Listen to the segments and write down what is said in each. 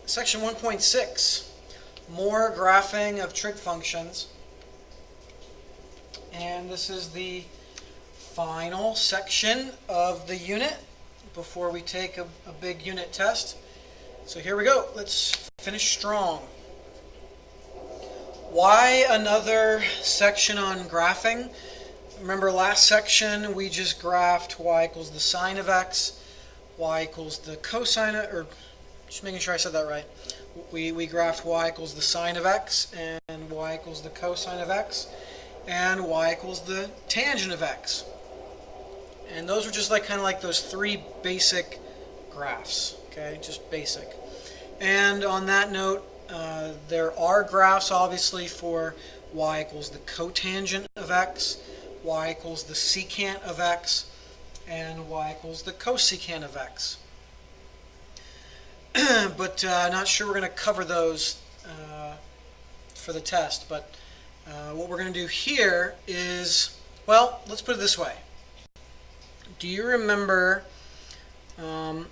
Section 1.6, more graphing of trig functions. And this is the final section of the unit before we take a big unit test. So here we go. Let's finish strong. Why another section on graphing? Remember last section we just graphed y equals the sine of x, y equals the cosine of, or just making sure I said that right. We graphed y equals the sine of x, and y equals the cosine of x, and y equals the tangent of x. And those were just kind of like those three basic graphs, okay, just basic. And on that note, there are graphs obviously for y equals the cotangent of x, y equals the secant of x, and y equals the cosecant of x. But not sure we're going to cover those for the test. But what we're going to do here is, well, let's put it this way. Do you remember in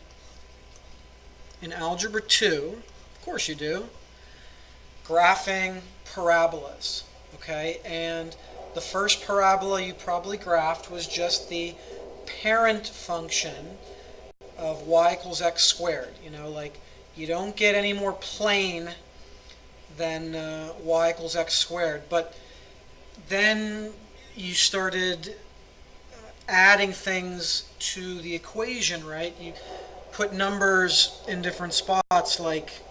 Algebra 2, of course you do, graphing parabolas, okay? And the first parabola you probably graphed was just the parent function of y equals x squared. You know, like you don't get any more plane than y equals x squared. But then you started adding things to the equation, right? You put numbers in different spots, like,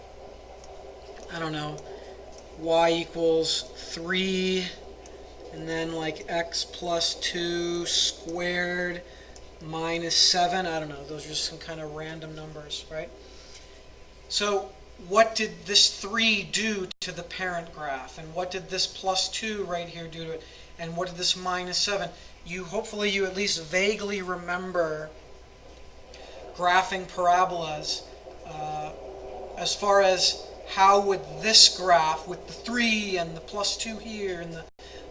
I don't know, y equals 3, and then like x plus 2 squared minus 7. I don't know, those are just some kind of random numbers, right? So what did this 3 do to the parent graph? And what did this plus 2 right here do to it? And what did this minus 7? Hopefully you at least vaguely remember graphing parabolas as far as how would this graph with the 3 and the plus 2 here and the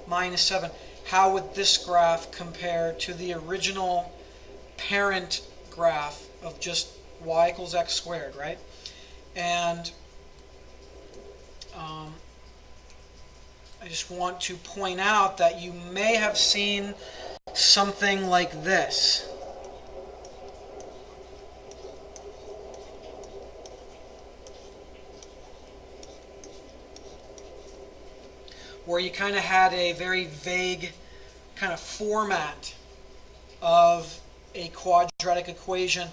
minus 7, how would this graph compare to the original parent graph of just y equals x squared, right? And I just want to point out that you may have seen something like this. Where you kind of had a very vague kind of format of a quadratic equation,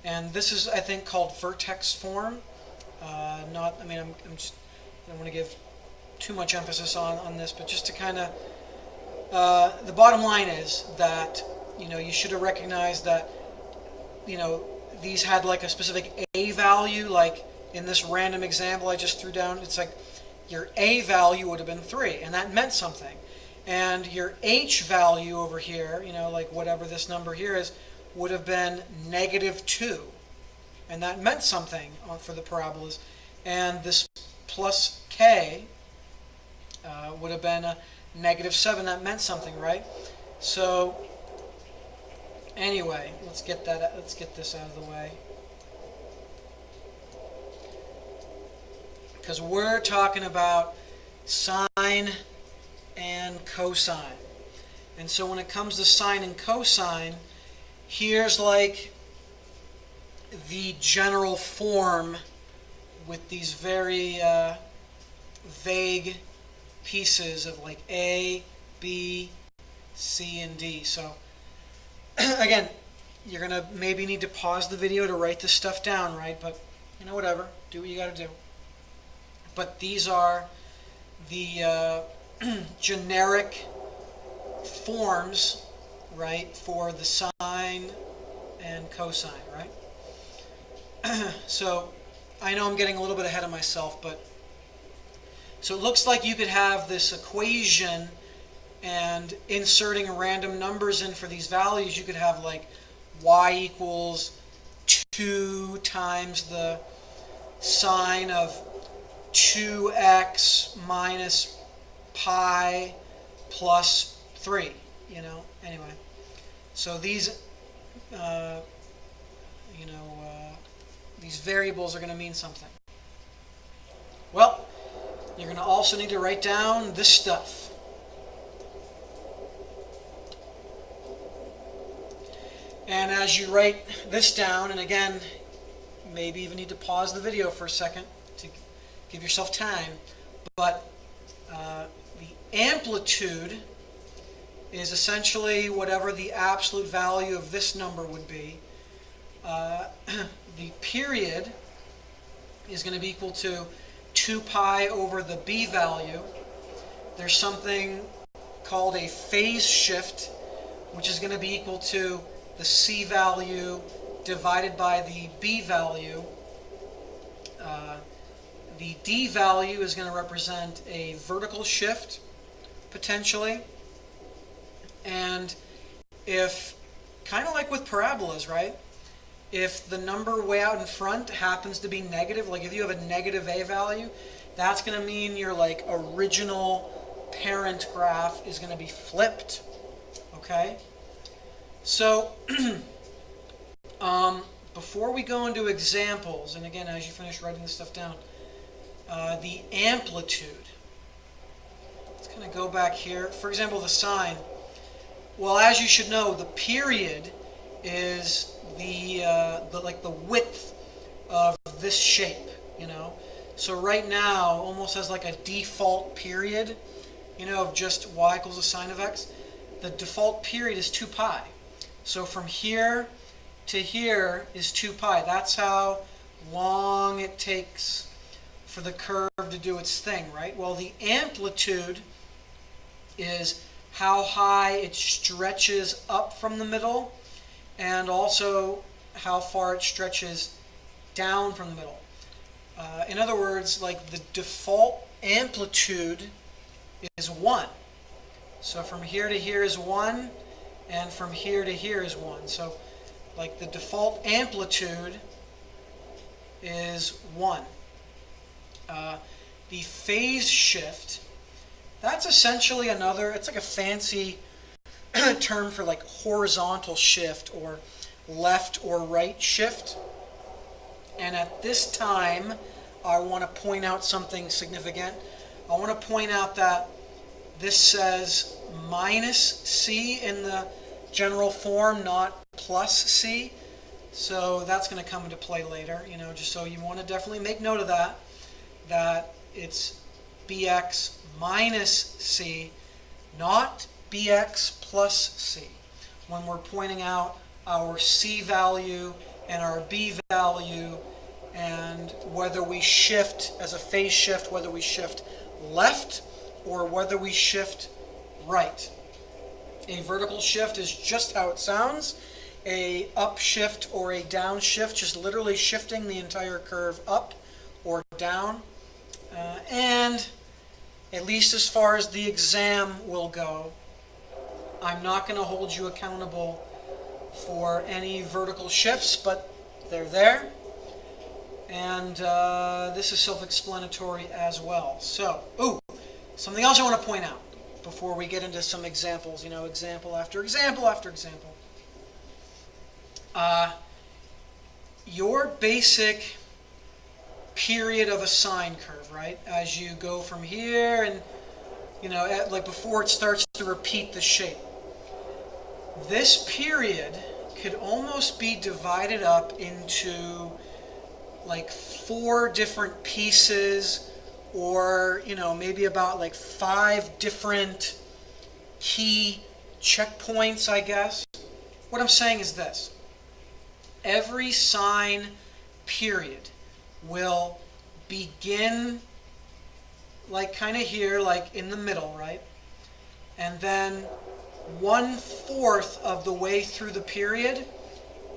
and this is, I think, called vertex form. I don't want to give too much emphasis on this, but just to kind of, the bottom line is that, you should have recognized that, these had like a specific a value, like in this random example I just threw down, it's like your a value would have been 3, and that meant something. And your h value over here, like whatever this number here is, would have been -2. And that meant something for the parabolas. And this plus k would have been a -7. That meant something, right? So anyway, let's get this out of the way. Because we're talking about sine and cosine. And so when it comes to sine and cosine, here's like the general form with these very vague pieces of like A, B, C, and D. So again, you're going to maybe need to pause the video to write this stuff down, right? But whatever, do what you got to do. But these are the generic forms, right, for the sine and cosine, right? So I know I'm getting a little bit ahead of myself, but so it looks like you could have this equation, and inserting random numbers in for these values, you could have like y equals 2 times the sine of 2x minus pi plus 3, anyway. So these, these variables are going to mean something. you're going to also need to write down this stuff. And as you write this down, and again, maybe even need to pause the video for a second to give yourself time, but the amplitude is essentially whatever the absolute value of this number would be. The period is going to be equal to 2 pi over the b value. There's something called a phase shift, which is going to be equal to the c value divided by the b value. The d value is going to represent a vertical shift, potentially. And if, kind of like with parabolas, right? If the number way out in front happens to be negative, like if you have a negative a value, that's going to mean your like original parent graph is going to be flipped. Okay? So, before we go into examples, and again, as you finish writing this stuff down, the amplitude. Let's kind of go back here. For example, the sine. Well, as you should know, the period is the width of this shape, you know. So right now, almost as like a default period, you know, of just y equals the sine of x, the default period is 2 pi. So from here to here is 2 pi. That's how long it takes for the curve to do its thing, right? Well, the amplitude is how high it stretches up from the middle, and also how far it stretches down from the middle. In other words, like the default amplitude is 1. So from here to here is 1, and from here to here is 1. So like the default amplitude is 1. The phase shift, that's essentially another, it's like a fancy term for like horizontal shift or left or right shift. And at this time, I want to point out something significant. I want to point out that this says minus c in the general form, not plus c. So that's going to come into play later, you know, just so you want to definitely make note of that, that it's bx minus c, not bx plus c, when we're pointing out our c value and our b value, and whether we shift as a phase shift, whether we shift left or whether we shift right. A vertical shift is just how it sounds. A upshift or a downshift, just literally shifting the entire curve up or down. And at least as far as the exam will go, I'm not going to hold you accountable for any vertical shifts, but they're there. And this is self-explanatory as well. So, something else I want to point out before we get into some examples, you know, example after example after example. Your basic period of a sine curve, right? As you go from here and, you know, like before it starts to repeat the shape. This period could almost be divided up into like 4 different pieces, or, you know, maybe about like 5 different key checkpoints, I guess. What I'm saying is this. Every sine period will begin like kind of here, like in the middle, right? And then 1/4 of the way through the period,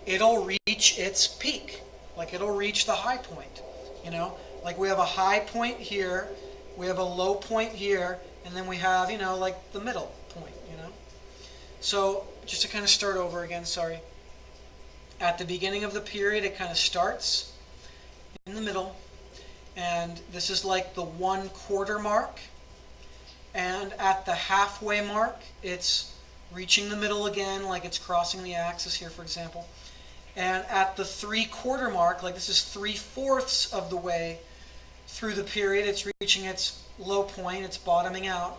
it'll reach its peak. Like it'll reach the high point, you know? Like we have a high point here, we have a low point here, and then we have, you know, like the middle point, you know? So just to kind of start over again, sorry. At the beginning of the period, it kind of starts in the middle, and this is like the 1/4 mark. And at the halfway mark, it's reaching the middle again, like it's crossing the axis here, for example. And at the 3/4 mark, like this is 3/4 of the way through the period, it's reaching its low point, it's bottoming out.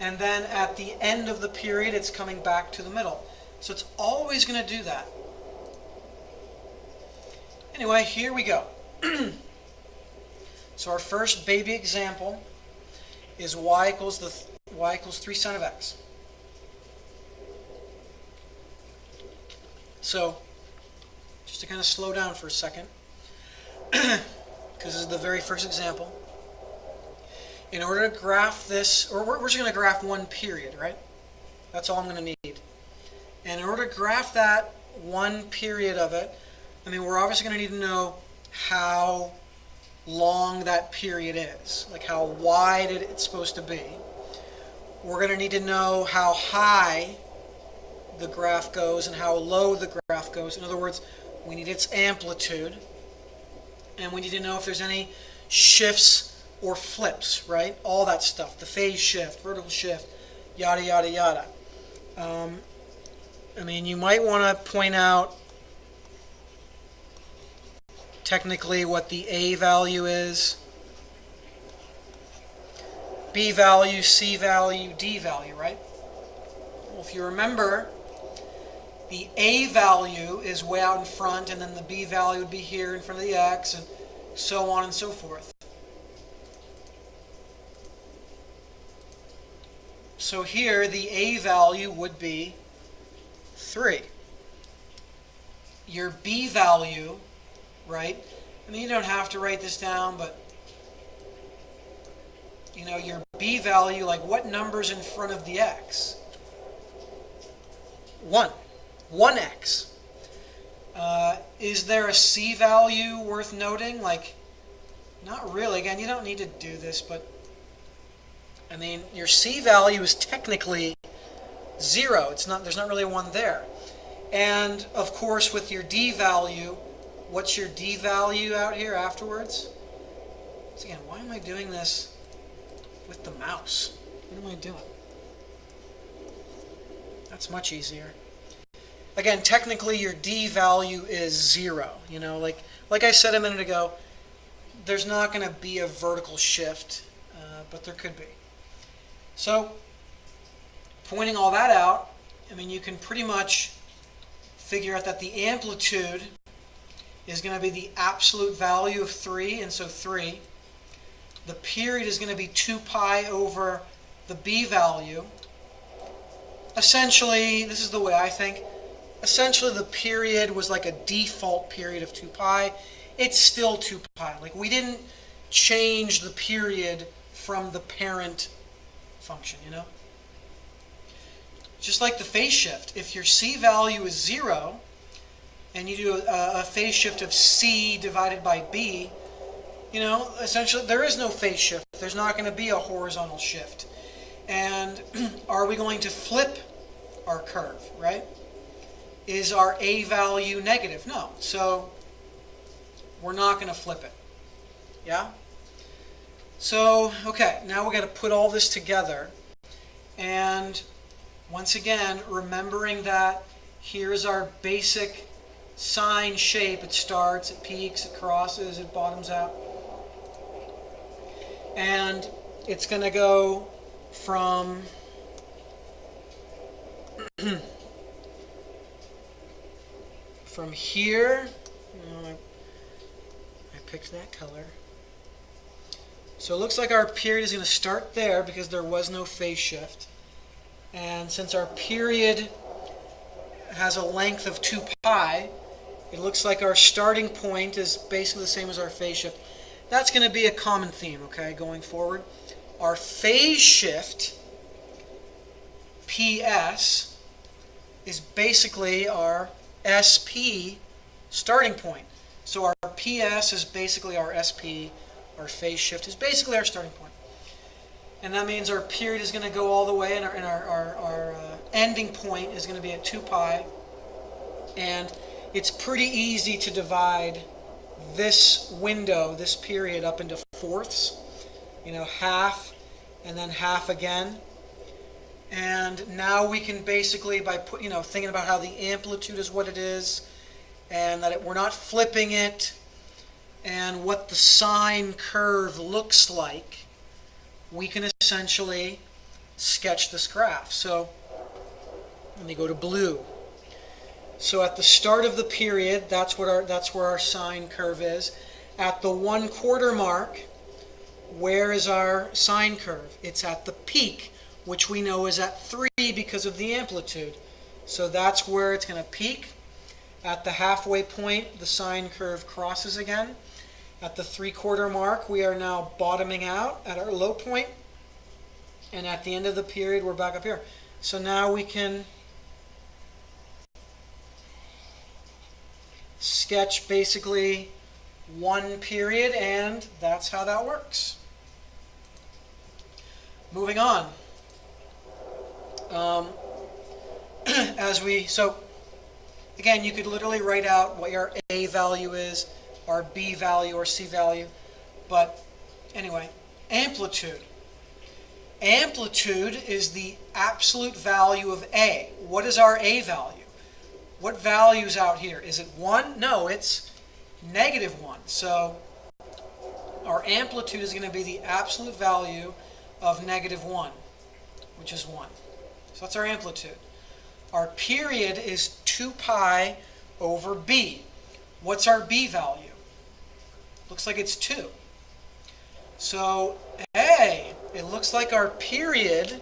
And then at the end of the period, it's coming back to the middle. So it's always going to do that. Anyway, here we go. So our first baby example is y equals 3 sin of x. So, just to kind of slow down for a second, because this is the very first example. In order to graph this, or we're just going to graph one period, right? That's all I'm going to need. And in order to graph that one period of it, I mean, we're obviously going to need to know how long that period is, like how wide it's supposed to be. We're going to need to know how high the graph goes and how low the graph goes. In other words, we need its amplitude, and we need to know if there's any shifts or flips, right? All that stuff, the phase shift, vertical shift, yada, yada, yada. I mean, you might want to point out technically what the A value is, B value, C value, D value, right? Well, if you remember, the A value is way out in front, and then the B value would be here in front of the X, and so on and so forth. So here, the A value would be 3. Your B value, right? I mean, you don't have to write this down, but you know, your B value, like what number's in front of the X? 1. 1x. Is there a C value worth noting? Like, not really. Again, you don't need to do this, but I mean, your C value is technically 0. It's not. There's not really a 1 there. And of course, with your D value, what's your D value out here afterwards? So again, why am I doing this with the mouse? What am I doing? That's much easier. Again, technically your D value is 0. You know, like I said a minute ago, there's not going to be a vertical shift, but there could be. So, pointing all that out, I mean, you can pretty much figure out that the amplitude is going to be the absolute value of 3, and so 3. The period is going to be 2 pi over the B value. Essentially, this is the way I think, essentially the period was like a default period of 2 pi. It's still 2 pi. Like, we didn't change the period from the parent function, you know? Just like the phase shift. If your C value is 0, and you do a phase shift of C divided by B, you know, essentially there is no phase shift. There's not going to be a horizontal shift. And are we going to flip our curve, right? Is our A value negative? No. So we're not going to flip it. Yeah? So, okay, now we've got to put all this together. And once again, remembering that here's our basic sine shape. It starts, it peaks, it crosses, it bottoms out. And it's going to go from from here. I picked that color. So it looks like our period is going to start there because there was no phase shift. And since our period has a length of 2 pi, it looks like our starting point is basically the same as our phase shift. That's going to be a common theme, okay, going forward. Our phase shift, PS, is basically our SP starting point. So our PS is basically our SP, our phase shift is basically our starting point. And that means our period is going to go all the way, and our ending point is going to be at 2 pi. And it's pretty easy to divide this window, this period, up into fourths. You know, half, and then half again. And now we can basically, by thinking about how the amplitude is what it is, and that we're not flipping it, and what the sine curve looks like, we can essentially sketch this graph. So let me go to blue. So at the start of the period, that's where our sine curve is. At the 1/4 mark, where is our sine curve? It's at the peak, which we know is at 3 because of the amplitude. So that's where it's going to peak. At the halfway point, the sine curve crosses again. At the 3/4 mark, we are now bottoming out at our low point. And at the end of the period, we're back up here. So now we can sketch basically one period, and that's how that works. Moving on. So again, you could literally write out what your A value is, our B value, or C value. But anyway, amplitude. Amplitude is the absolute value of A. What is our A value? What value is out here? Is it 1? No, it's -1. So our amplitude is going to be the absolute value of -1, which is 1. So that's our amplitude. Our period is 2 pi over B. What's our B value? Looks like it's 2. So, hey, it looks like our period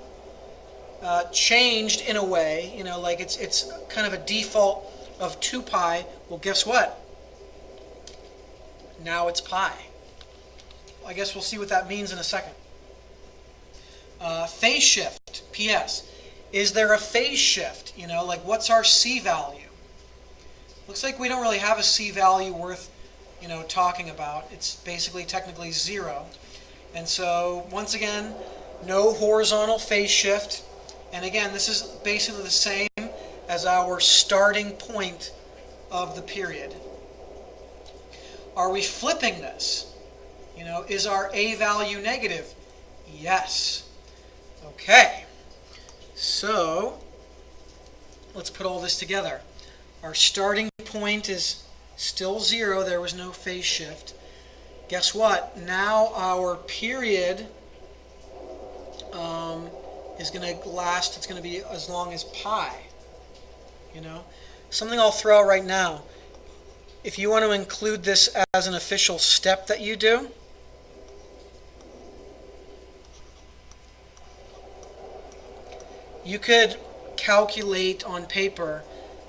changed in a way, like it's kind of a default of 2 pi. Well, guess what? Now it's pi. I guess we'll see what that means in a second. Phase shift, PS. Is there a phase shift? Like what's our C value? Looks like we don't really have a C value worth, talking about. It's basically technically 0. And so, once again, no horizontal phase shift. And again, this is basically the same as our starting point of the period. Are we flipping this? Is our A value negative? Yes. Okay. So, let's put all this together. Our starting point is still 0. There was no phase shift. Guess what? Now our period is going to last. It's going to be as long as pi. Something I'll throw out right now. If you want to include this as an official step that you do, you could calculate on paper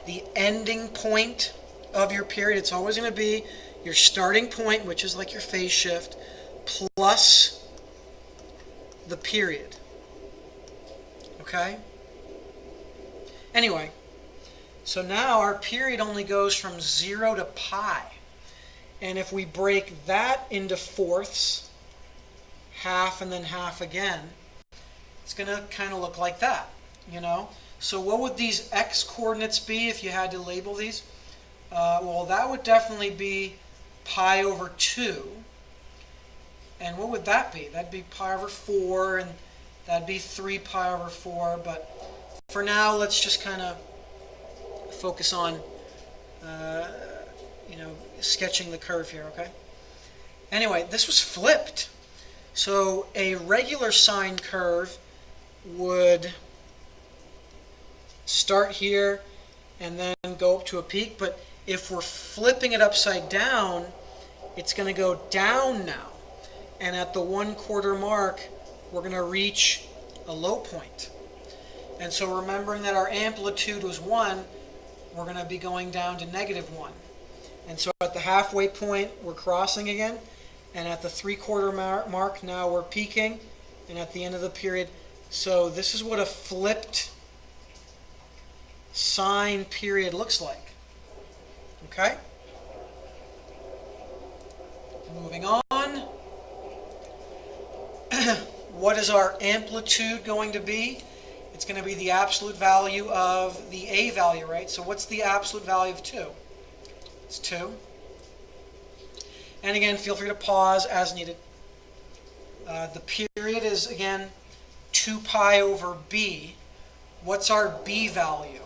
the ending point of your period. It's always going to be your starting point, which is like your phase shift, plus the period. Okay? Anyway, so now our period only goes from 0 to pi. And if we break that into fourths, half and then half again, it's going to kind of look like that, So what would these x coordinates be if you had to label these? Well, that would definitely be pi over 2. And what would that be? That'd be pi over 4, and that'd be 3 pi over 4. But for now, let's just kind of focus on, sketching the curve here, okay? Anyway, this was flipped. So a regular sine curve would start here and then go up to a peak, but if we're flipping it upside down, it's going to go down now. And at the 1/4 mark, we're going to reach a low point. And so remembering that our amplitude was 1, we're going to be going down to -1. And so at the halfway point, we're crossing again. And at the 3/4 mark, now we're peaking. And at the end of the period, so this is what a flipped sine period looks like. Okay? Moving on. What is our amplitude going to be? It's going to be the absolute value of the A value, right? So what's the absolute value of 2? It's 2. And again, feel free to pause as needed. The period is, again, 2 pi over B. What's our B value?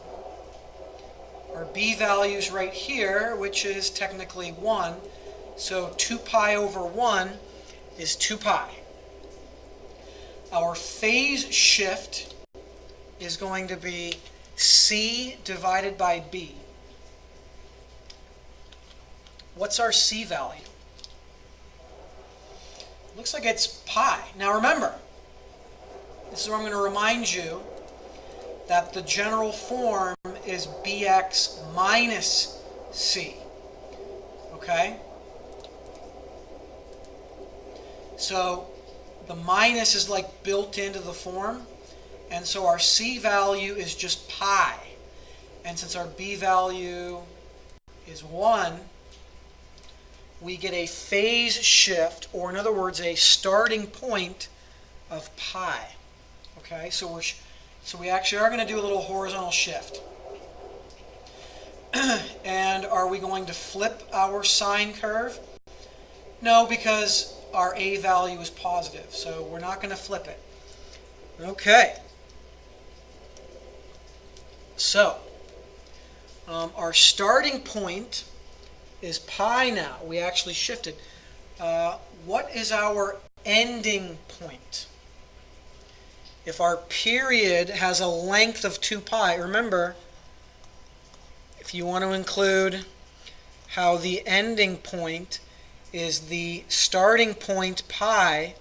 Our B value is right here, which is technically 1. So 2 pi over 1 is 2 pi. Our phase shift is going to be C divided by B. What's our C value? Looks like it's pi. Now remember, this is where I'm going to remind you that the general form is bx minus c. Okay? So the minus is like built into the form, and so our c value is just pi. And since our b value is 1, we get a phase shift, or in other words, a starting point of pi. Okay, so we actually are going to do a little horizontal shift. And are we going to flip our sine curve? No, because our a value is positive, so we're not going to flip it. Okay. So, our starting point is pi now. We actually shifted. What is our ending point? If our period has a length of 2 pi, remember, if you want to include how the ending point is the starting point pi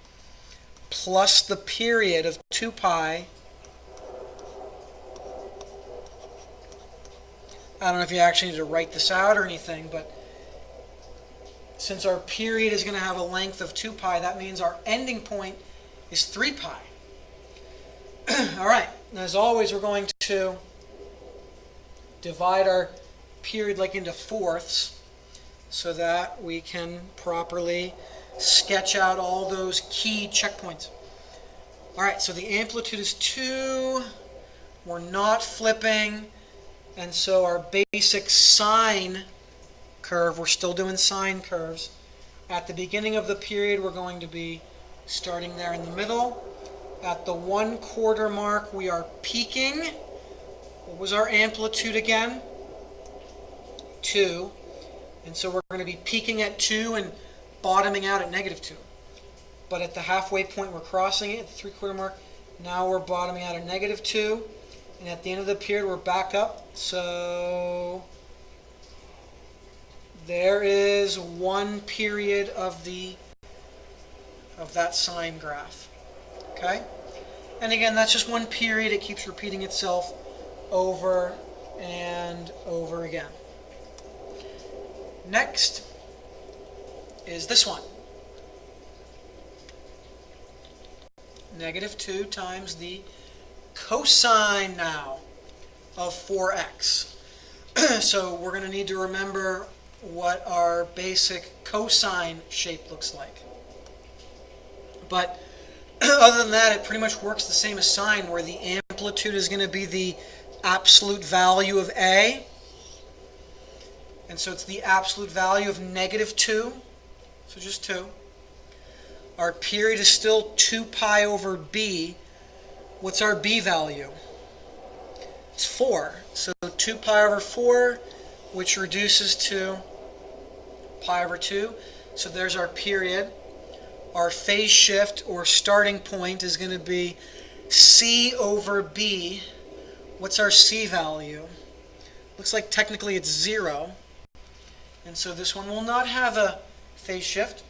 plus the period of 2 pi. I don't know if you actually need to write this out or anything, but since our period is going to have a length of 2 pi, that means our ending point is 3 pi. All right, and as always, we're going to divide our period like into fourths so that we can properly sketch out all those key checkpoints. All right, so the amplitude is 2. We're not flipping, and so our basic sine curve, we're still doing sine curves. At the beginning of the period, we're going to be starting there in the middle. At the 1/4 mark, we are peaking. What was our amplitude again? 2. And so we're going to be peaking at 2 and bottoming out at -2. But at the halfway point, we're crossing it at the 3/4 mark. Now we're bottoming out at -2. And at the end of the period, we're back up. So there is one period of that sine graph. Okay? And again, that's just one period. It keeps repeating itself over and over again. Next is this one. -2 times the cosine now of 4x. So we're going to need to remember what our basic cosine shape looks like. But other than that, it pretty much works the same as sine, where the amplitude is going to be the absolute value of A. And so it's the absolute value of -2. So just 2. Our period is still 2 pi over B. What's our B value? It's 4. So 2 pi over 4, which reduces to pi over 2. So there's our period. Our phase shift, or starting point, is going to be C over B. What's our C value? Looks like technically it's 0. And so this one will not have a phase shift.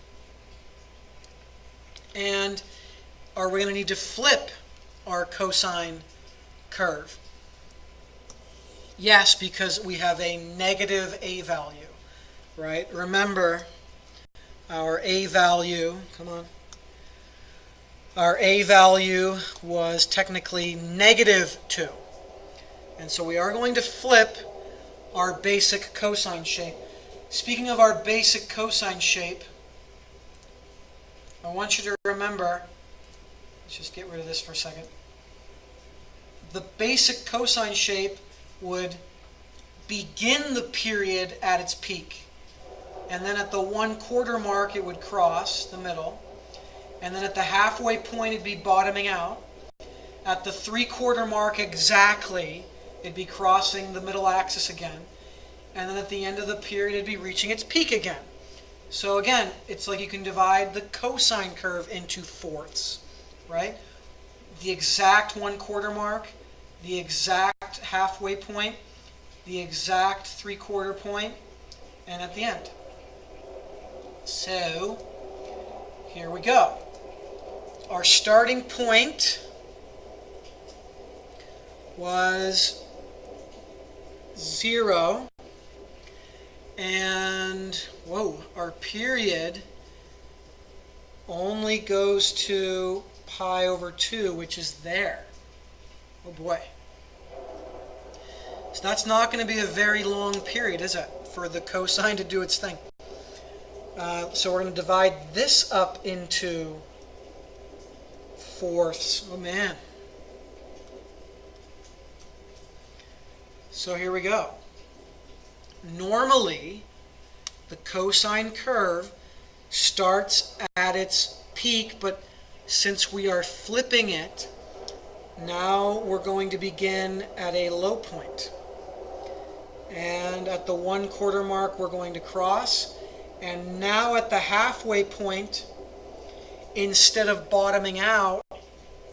And are we going to need to flip our cosine curve? Yes, because we have a negative A value, right? Remember, our A value, come on, our A value was technically -2. And so we are going to flip our basic cosine shape. Speaking of our basic cosine shape, I want you to remember, let's just get rid of this for a second. The basic cosine shape would begin the period at its peak. And then at the 1/4 mark, it would cross the middle. And then at the halfway point, it'd be bottoming out. At the 3/4 mark exactly, it'd be crossing the middle axis again. And then at the end of the period, it'd be reaching its peak again. So again, it's like you can divide the cosine curve into fourths, right? The exact 1/4 mark, the exact halfway point, the exact 3/4 point, and at the end. So here we go. Our starting point was 0, and whoa, our period only goes to pi over 2, which is there. Oh boy. So that's not going to be a very long period, is it, for the cosine to do its thing? So we're going to divide this up into fourths. Oh man. So here we go. Normally, the cosine curve starts at its peak, but since we are flipping it, now we're going to begin at a low point. And at the 1/4 mark, we're going to cross. And now at the halfway point, instead of bottoming out,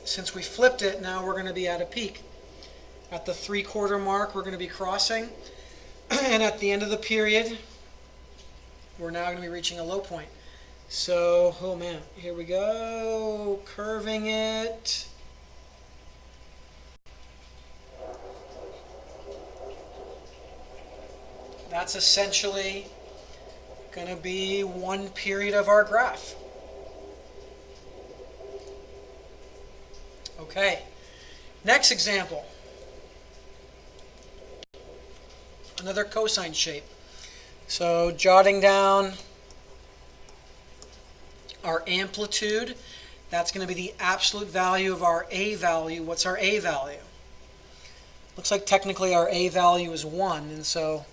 since we flipped it, now we're going to be at a peak. At the 3/4 mark, we're going to be crossing. And at the end of the period, we're now going to be reaching a low point. So, oh man, here we go, curving it. That's essentially going to be one period of our graph. Okay, next example. Another cosine shape. So jotting down our amplitude, that's going to be the absolute value of our A value. What's our A value? Looks like technically our A value is 1, and so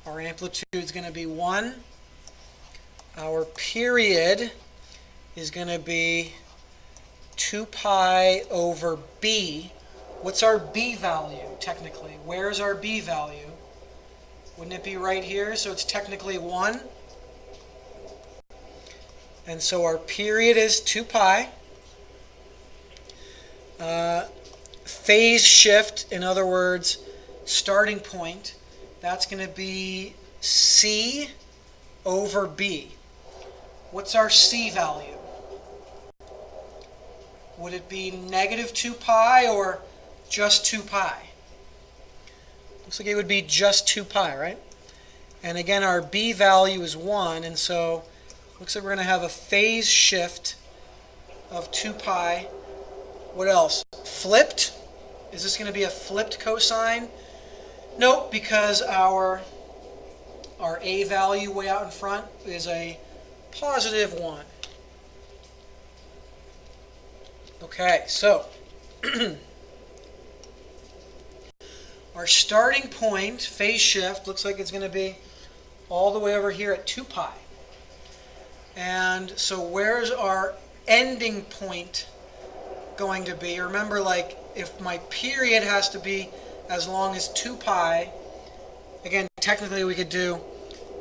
our amplitude is going to be 1. Our period is going to be 2 pi over B. What's our B value technically? Where's our B value? Wouldn't it be right here? So it's technically 1. And so our period is 2 pi. Phase shift, in other words, starting point, that's going to be C over B. What's our C value? Would it be negative 2 pi or just 2 pi? Looks like it would be just 2 pi, right? And again, our B value is 1, and so looks like we're going to have a phase shift of 2 pi. What else? Flipped? Is this going to be a flipped cosine? Nope, because our A value way out in front is a positive 1. Okay, so our starting point, phase shift, looks like it's going to be all the way over here at 2 pi. And so where's our ending point going to be? Remember, like, if my period has to be as long as 2 pi, again, technically we could do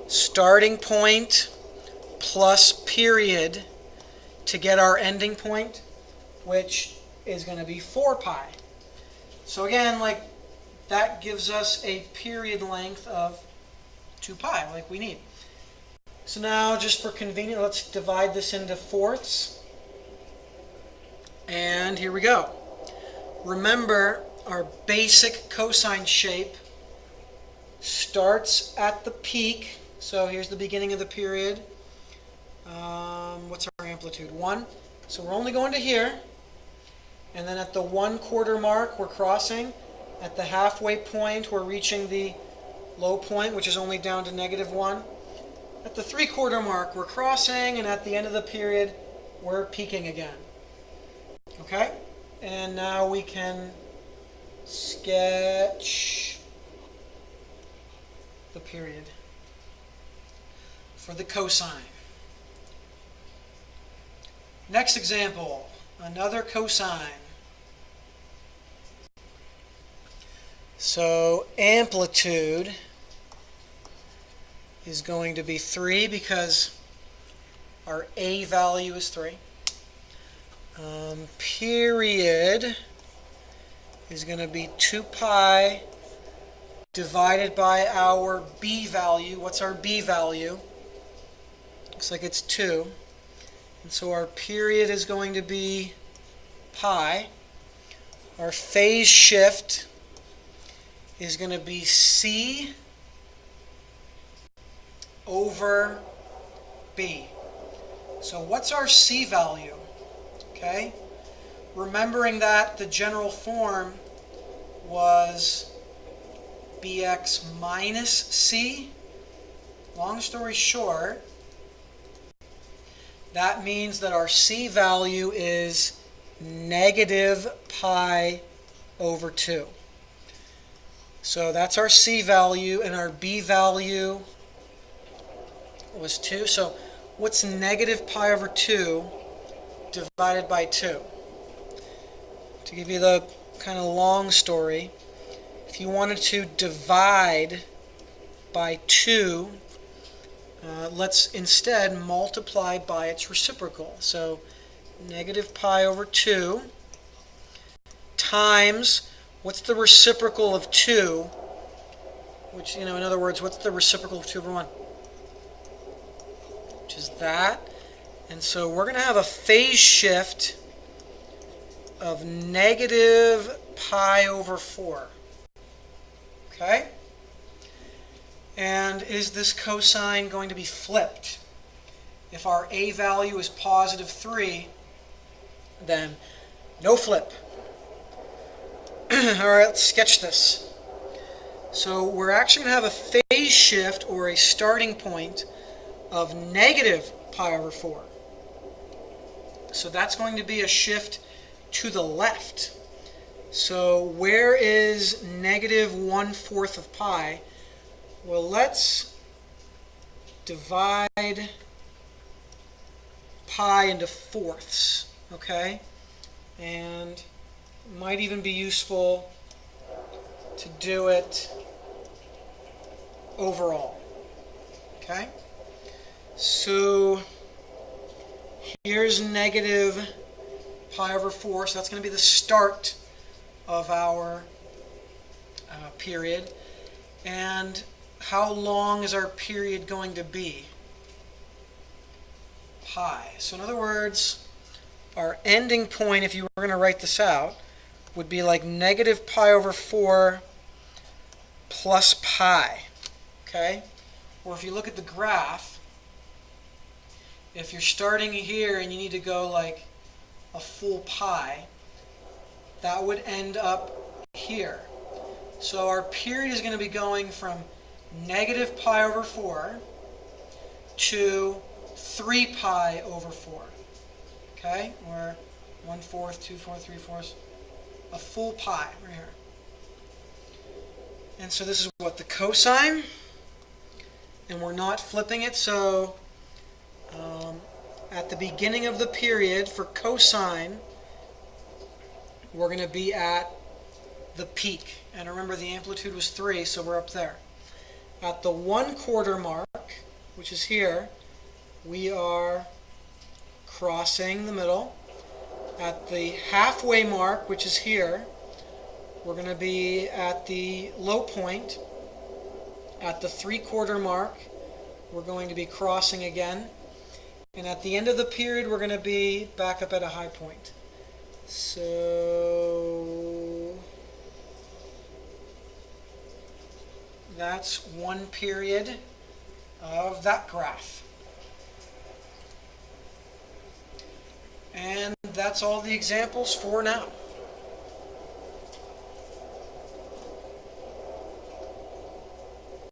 starting point plus period to get our ending point, which is going to be 4 pi. So again, like, that gives us a period length of 2 pi, like we need. So now, just for convenience, let's divide this into fourths. And here we go. Remember, our basic cosine shape starts at the peak. So here's the beginning of the period. What's our amplitude? 1. So we're only going to here. And then at the 1/4 mark, we're crossing. At the halfway point, we're reaching the low point, which is only down to negative 1. At the 3/4 mark, we're crossing, and at the end of the period, we're peaking again. Okay? And now we can sketch the period for the cosine. Next example, another cosine. So amplitude is going to be 3 because Our A value is 3. Period is going to be 2 pi divided by our B value. What's our B value? Looks like it's 2. And so our period is going to be pi. Our phase shift is going to be C over B. So what's our C value? Okay? Remembering that the general form was bx minus c. Long story short, that means that our C value is negative pi over 2. So that's our C value, and our B value was 2. So what's negative pi over 2 divided by 2? To give you the kind of long story, if you wanted to divide by 2, let's instead multiply by its reciprocal. So negative pi over 2 times, what's the reciprocal of 2? Which, in other words, what's the reciprocal of 2 over 1? Which is that. And so we're going to have a phase shift of negative pi over 4. Okay? And is this cosine going to be flipped? If our A value is positive 3, then no flip. All right, let's sketch this. So we're actually going to have a phase shift, or a starting point, of negative pi over 4. So that's going to be a shift to the left. So where is negative 1/4 of pi? Well, let's divide pi into fourths, okay? And it might even be useful to do it overall, okay? So here's negative pi over 4, so that's going to be the start of our period. And how long is our period going to be? Pi. So in other words, our ending point, if you were going to write this out, would be like negative pi over 4 plus pi. Okay? Or if you look at the graph, if you're starting here and you need to go like a full pi, that would end up here. So our period is going to be going from negative pi over 4 to 3 pi over 4. Okay? Or 1/4, 2/4, 3/4, a full pi right here. And so this is what the cosine, and we're not flipping it, so at the beginning of the period for cosine, we're going to be at the peak. And remember, the amplitude was 3, so we're up there. At the 1/4 mark, which is here, we are crossing the middle. At the halfway mark, which is here, we're going to be at the low point. At the 3/4 mark, we're going to be crossing again. And at the end of the period, we're going to be back up at a high point. So that's one period of that graph. And that's all the examples for now.